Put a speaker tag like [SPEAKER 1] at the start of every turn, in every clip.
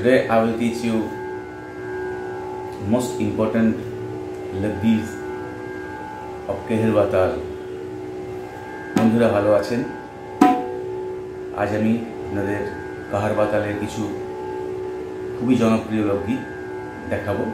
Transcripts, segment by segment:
[SPEAKER 1] Today I will teach you most important laggis of Keherwa Taal. বন্ধুরা ভালো আছেন? আজ আমি আপনাদের কেহেরওয়া তালের কিছু খুবই জনপ্রিয় লগ্গি দেখাবো।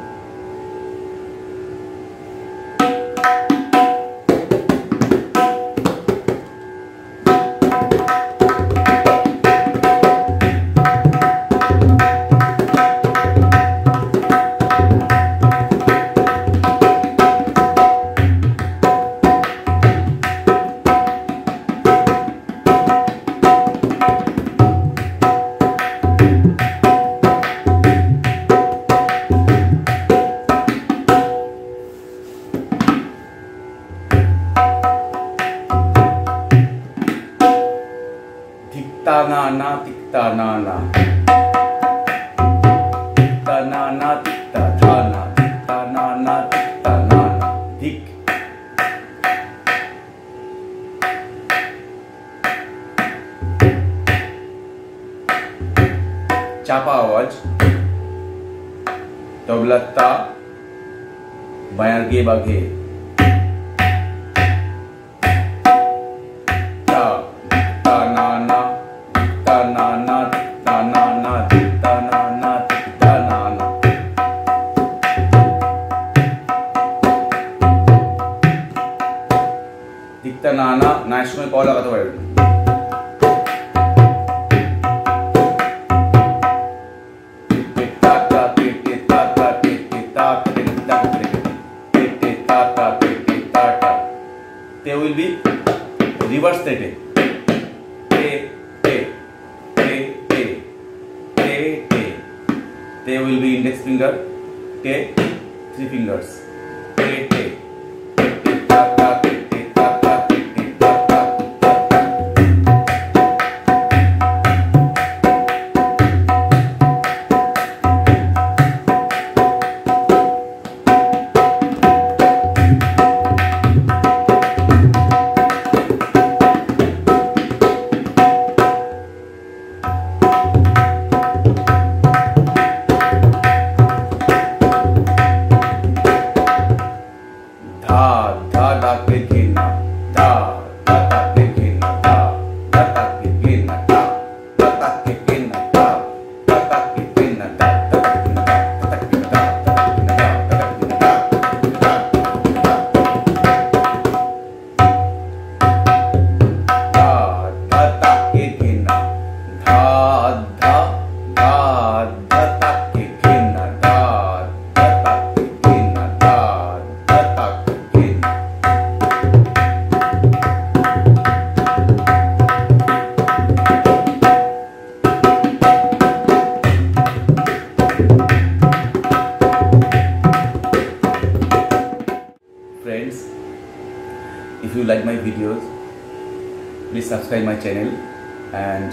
[SPEAKER 1] Tikta na na tikta na na tikta na na tikta tha na tikta na na tikta na na dik चापा आवाज तबला ता बायागे बागे दिखता नाना नाइस में कॉल लगाते हुए they will be reverse te they will be index finger te 3 fingers te Friends, if you like my videos, please subscribe my channel and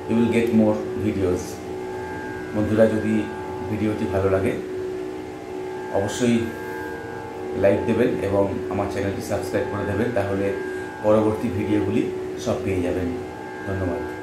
[SPEAKER 1] you will get more videos. বন্ধুরা যদি ভিডিওটি ভালো লাগে অবশ্যই like দেবেন এবং আমার চ্যানেলটি সাবস্ক্রাইব করে দেবেন, তাহলে পরবর্তী ভিডিওগুলি সব পেয়ে যাবেন। ধন্যবাদ।